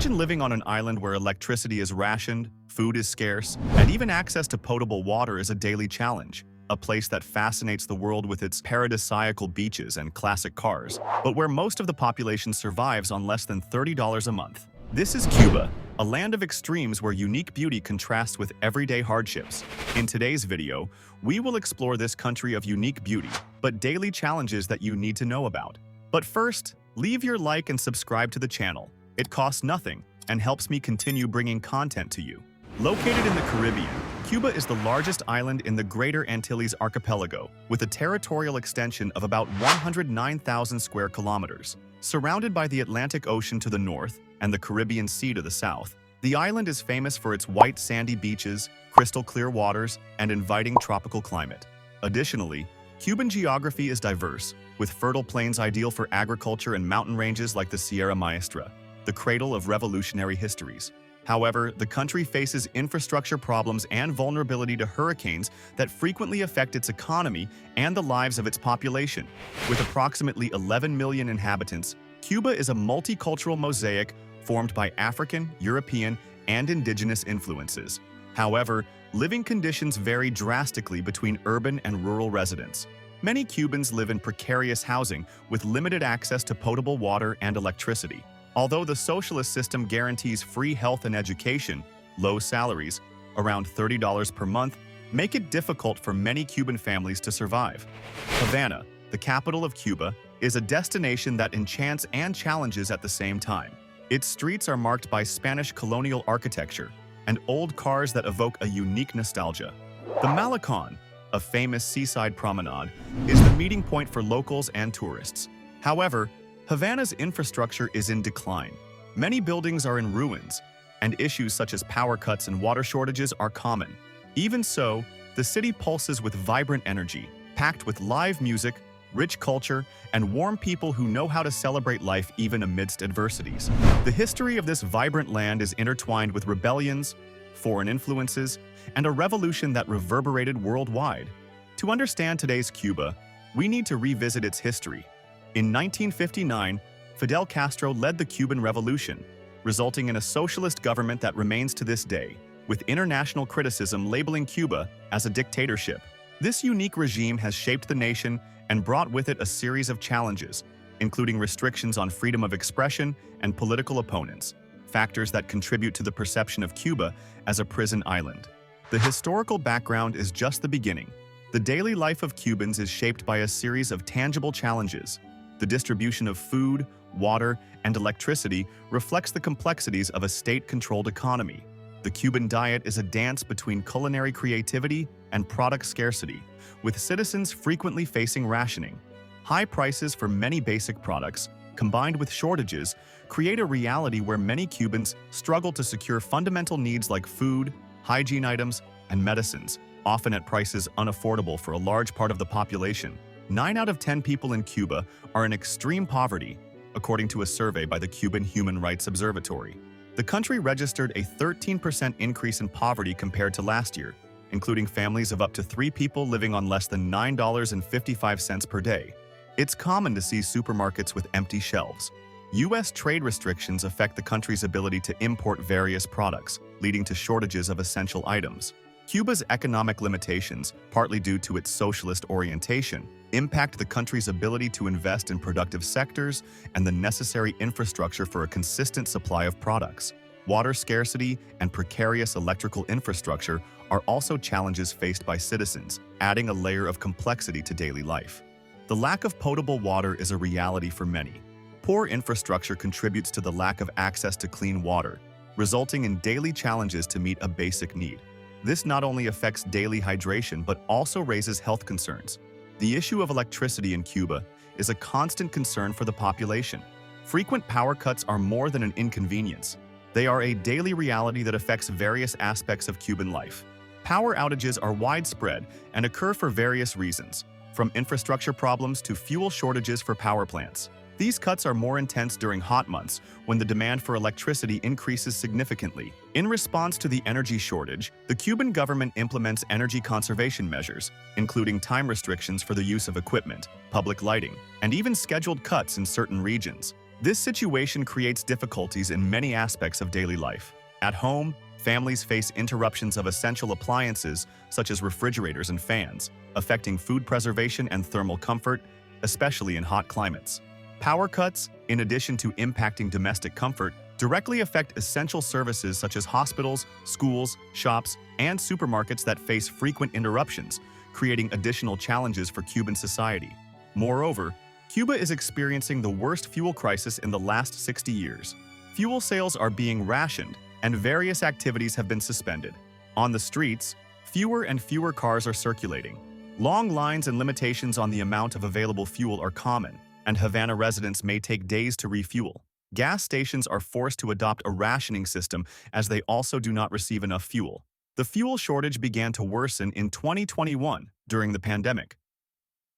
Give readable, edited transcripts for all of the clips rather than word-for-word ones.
Imagine living on an island where electricity is rationed, food is scarce, and even access to potable water is a daily challenge. A place that fascinates the world with its paradisiacal beaches and classic cars, but where most of the population survives on less than $30 a month. This is Cuba, a land of extremes where unique beauty contrasts with everyday hardships. In today's video, we will explore this country of unique beauty, but daily challenges that you need to know about. But first, leave your like and subscribe to the channel. It costs nothing and helps me continue bringing content to you. Located in the Caribbean, Cuba is the largest island in the Greater Antilles archipelago, with a territorial extension of about 109,000 square kilometers. Surrounded by the Atlantic Ocean to the north and the Caribbean Sea to the south, the island is famous for its white sandy beaches, crystal clear waters, and inviting tropical climate. Additionally, Cuban geography is diverse, with fertile plains ideal for agriculture and mountain ranges like the Sierra Maestra, the cradle of revolutionary histories. However, the country faces infrastructure problems and vulnerability to hurricanes that frequently affect its economy and the lives of its population. With approximately 11 million inhabitants, Cuba is a multicultural mosaic formed by African, European, and indigenous influences. However, living conditions vary drastically between urban and rural residents. Many Cubans live in precarious housing with limited access to potable water and electricity. Although the socialist system guarantees free health and education, low salaries, around $30 per month, make it difficult for many Cuban families to survive. Havana, the capital of Cuba, is a destination that enchants and challenges at the same time. Its streets are marked by Spanish colonial architecture and old cars that evoke a unique nostalgia. The Malecon, a famous seaside promenade, is the meeting point for locals and tourists. However, Havana's infrastructure is in decline. Many buildings are in ruins, and issues such as power cuts and water shortages are common. Even so, the city pulses with vibrant energy, packed with live music, rich culture, and warm people who know how to celebrate life even amidst adversities. The history of this vibrant land is intertwined with rebellions, foreign influences, and a revolution that reverberated worldwide. To understand today's Cuba, we need to revisit its history. In 1959, Fidel Castro led the Cuban Revolution, resulting in a socialist government that remains to this day, with international criticism labeling Cuba as a dictatorship. This unique regime has shaped the nation and brought with it a series of challenges, including restrictions on freedom of expression and political opponents, factors that contribute to the perception of Cuba as a prison island. The historical background is just the beginning. The daily life of Cubans is shaped by a series of tangible challenges. The distribution of food, water, and electricity reflects the complexities of a state-controlled economy. The Cuban diet is a dance between culinary creativity and product scarcity, with citizens frequently facing rationing. High prices for many basic products, combined with shortages, create a reality where many Cubans struggle to secure fundamental needs like food, hygiene items, and medicines, often at prices unaffordable for a large part of the population. 9 out of 10 people in Cuba are in extreme poverty, according to a survey by the Cuban Human Rights Observatory. The country registered a 13% increase in poverty compared to last year, including families of up to 3 people living on less than $9.55 per day. It's common to see supermarkets with empty shelves. U.S. trade restrictions affect the country's ability to import various products, leading to shortages of essential items. Cuba's economic limitations, partly due to its socialist orientation, impact the country's ability to invest in productive sectors and the necessary infrastructure for a consistent supply of products. Water scarcity and precarious electrical infrastructure are also challenges faced by citizens, adding a layer of complexity to daily life. The lack of potable water is a reality for many. Poor infrastructure contributes to the lack of access to clean water, resulting in daily challenges to meet a basic need. This not only affects daily hydration but also raises health concerns. The issue of electricity in Cuba is a constant concern for the population. Frequent power cuts are more than an inconvenience. They are a daily reality that affects various aspects of Cuban life. Power outages are widespread and occur for various reasons, from infrastructure problems to fuel shortages for power plants. These cuts are more intense during hot months when the demand for electricity increases significantly. In response to the energy shortage, the Cuban government implements energy conservation measures, including time restrictions for the use of equipment, public lighting, and even scheduled cuts in certain regions. This situation creates difficulties in many aspects of daily life. At home, families face interruptions of essential appliances such as refrigerators and fans, affecting food preservation and thermal comfort, especially in hot climates. Power cuts, in addition to impacting domestic comfort, directly affect essential services such as hospitals, schools, shops, and supermarkets that face frequent interruptions, creating additional challenges for Cuban society. Moreover, Cuba is experiencing the worst fuel crisis in the last 60 years. Fuel sales are being rationed, and various activities have been suspended. On the streets, fewer and fewer cars are circulating. Long lines and limitations on the amount of available fuel are common, and Havana residents may take days to refuel. Gas stations are forced to adopt a rationing system as they also do not receive enough fuel. The fuel shortage began to worsen in 2021 during the pandemic.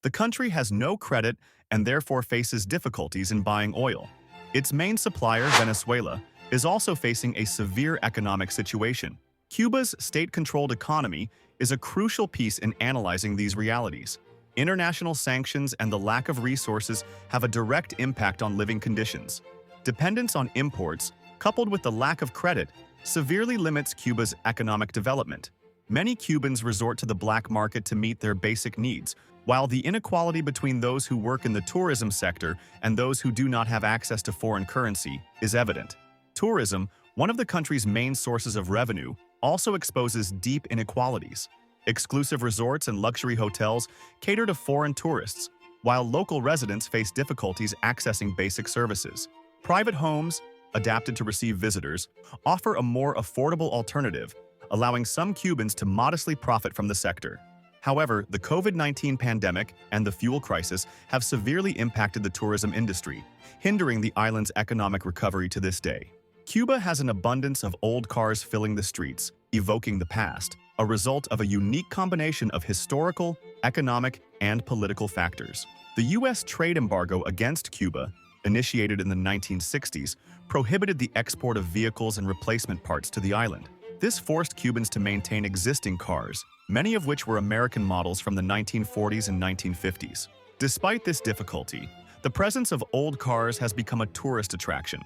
The country has no credit and therefore faces difficulties in buying oil. Its main supplier, Venezuela, is also facing a severe economic situation. Cuba's state-controlled economy is a crucial piece in analyzing these realities. International sanctions and the lack of resources have a direct impact on living conditions. Dependence on imports, coupled with the lack of credit, severely limits Cuba's economic development. Many Cubans resort to the black market to meet their basic needs, while the inequality between those who work in the tourism sector and those who do not have access to foreign currency is evident. Tourism, one of the country's main sources of revenue, also exposes deep inequalities. Exclusive resorts and luxury hotels cater to foreign tourists, while local residents face difficulties accessing basic services. Private homes, adapted to receive visitors, offer a more affordable alternative, allowing some Cubans to modestly profit from the sector. However, the COVID-19 pandemic and the fuel crisis have severely impacted the tourism industry, hindering the island's economic recovery to this day. Cuba has an abundance of old cars filling the streets, evoking the past, a result of a unique combination of historical, economic, and political factors. The U.S. trade embargo against Cuba, initiated in the 1960s, prohibited the export of vehicles and replacement parts to the island. This forced Cubans to maintain existing cars, many of which were American models from the 1940s and 1950s. Despite this difficulty, the presence of old cars has become a tourist attraction.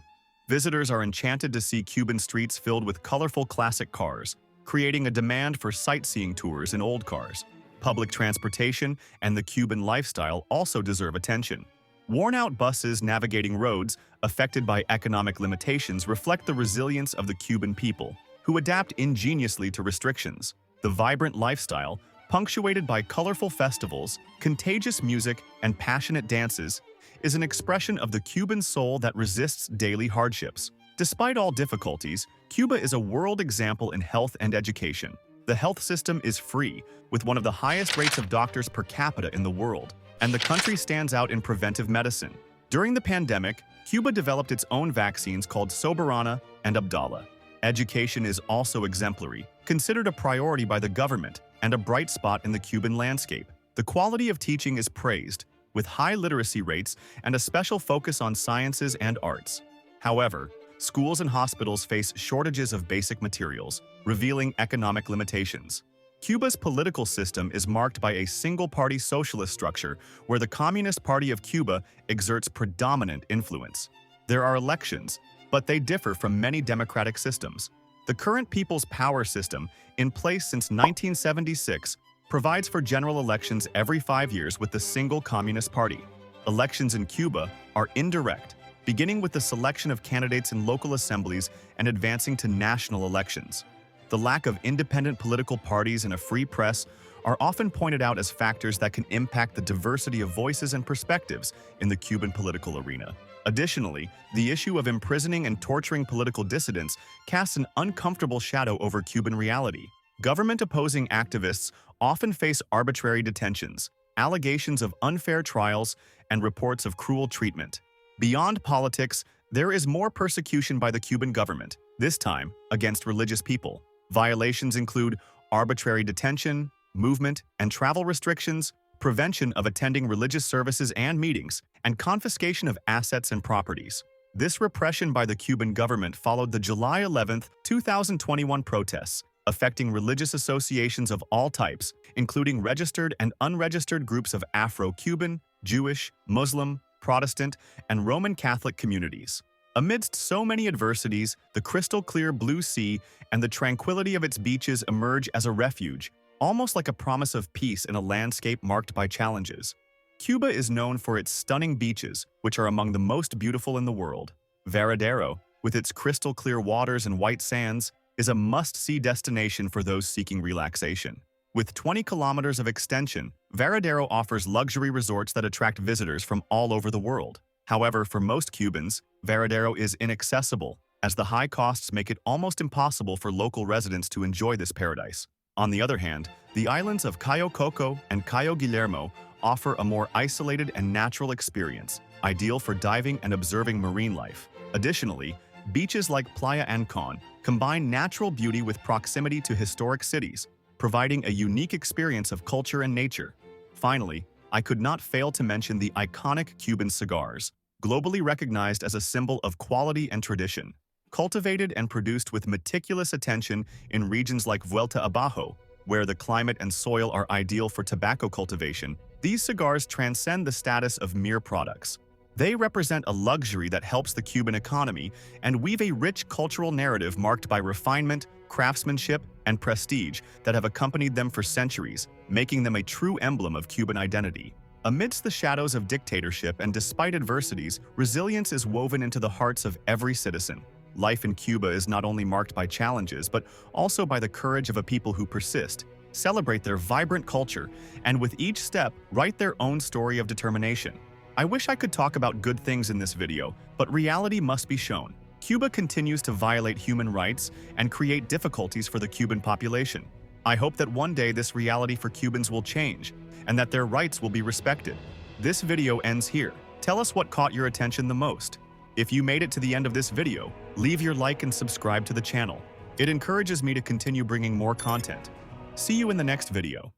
Visitors are enchanted to see Cuban streets filled with colorful classic cars, creating a demand for sightseeing tours in old cars. Public transportation and the Cuban lifestyle also deserve attention. Worn-out buses navigating roads affected by economic limitations reflect the resilience of the Cuban people, who adapt ingeniously to restrictions. The vibrant lifestyle, punctuated by colorful festivals, contagious music, and passionate dances, is an expression of the Cuban soul that resists daily hardships. Despite all difficulties, Cuba is a world example in health and education. The health system is free, with one of the highest rates of doctors per capita in the world, and the country stands out in preventive medicine. During the pandemic, Cuba developed its own vaccines called Soberana and Abdala. Education is also exemplary, considered a priority by the government, and a bright spot in the Cuban landscape. The quality of teaching is praised, with high literacy rates and a special focus on sciences and arts. However, schools and hospitals face shortages of basic materials, revealing economic limitations. Cuba's political system is marked by a single-party socialist structure where the Communist Party of Cuba exerts predominant influence. There are elections, but they differ from many democratic systems. The current People's Power system, in place since 1976, provides for general elections every 5 years with the single Communist Party. Elections in Cuba are indirect, beginning with the selection of candidates in local assemblies and advancing to national elections. The lack of independent political parties and a free press are often pointed out as factors that can impact the diversity of voices and perspectives in the Cuban political arena. Additionally, the issue of imprisoning and torturing political dissidents casts an uncomfortable shadow over Cuban reality. Government-opposing activists often face arbitrary detentions, allegations of unfair trials, and reports of cruel treatment. Beyond politics, there is more persecution by the Cuban government, this time against religious people. Violations include arbitrary detention, movement and travel restrictions, prevention of attending religious services and meetings, and confiscation of assets and properties. This repression by the Cuban government followed the July 11, 2021 protests, affecting religious associations of all types, including registered and unregistered groups of Afro-Cuban, Jewish, Muslim, Protestant, and Roman Catholic communities. Amidst so many adversities, the crystal-clear blue sea and the tranquility of its beaches emerge as a refuge, almost like a promise of peace in a landscape marked by challenges. Cuba is known for its stunning beaches, which are among the most beautiful in the world. Varadero, with its crystal-clear waters and white sands, is a must-see destination for those seeking relaxation. With 20 kilometers of extension, Varadero offers luxury resorts that attract visitors from all over the world. However, for most Cubans, Varadero is inaccessible, as the high costs make it almost impossible for local residents to enjoy this paradise. On the other hand, the islands of Cayo Coco and Cayo Guillermo offer a more isolated and natural experience, ideal for diving and observing marine life. Additionally, beaches like Playa Ancon combine natural beauty with proximity to historic cities, providing a unique experience of culture and nature. Finally, I could not fail to mention the iconic Cuban cigars, globally recognized as a symbol of quality and tradition. Cultivated and produced with meticulous attention in regions like Vuelta Abajo, where the climate and soil are ideal for tobacco cultivation, these cigars transcend the status of mere products. They represent a luxury that helps the Cuban economy and weave a rich cultural narrative marked by refinement, craftsmanship, and prestige that have accompanied them for centuries, making them a true emblem of Cuban identity. Amidst the shadows of dictatorship and despite adversities, resilience is woven into the hearts of every citizen. Life in Cuba is not only marked by challenges, but also by the courage of a people who persist, celebrate their vibrant culture, and with each step, write their own story of determination. I wish I could talk about good things in this video, but reality must be shown. Cuba continues to violate human rights and create difficulties for the Cuban population. I hope that one day this reality for Cubans will change, and that their rights will be respected. This video ends here. Tell us what caught your attention the most. If you made it to the end of this video, leave your like and subscribe to the channel. It encourages me to continue bringing more content. See you in the next video.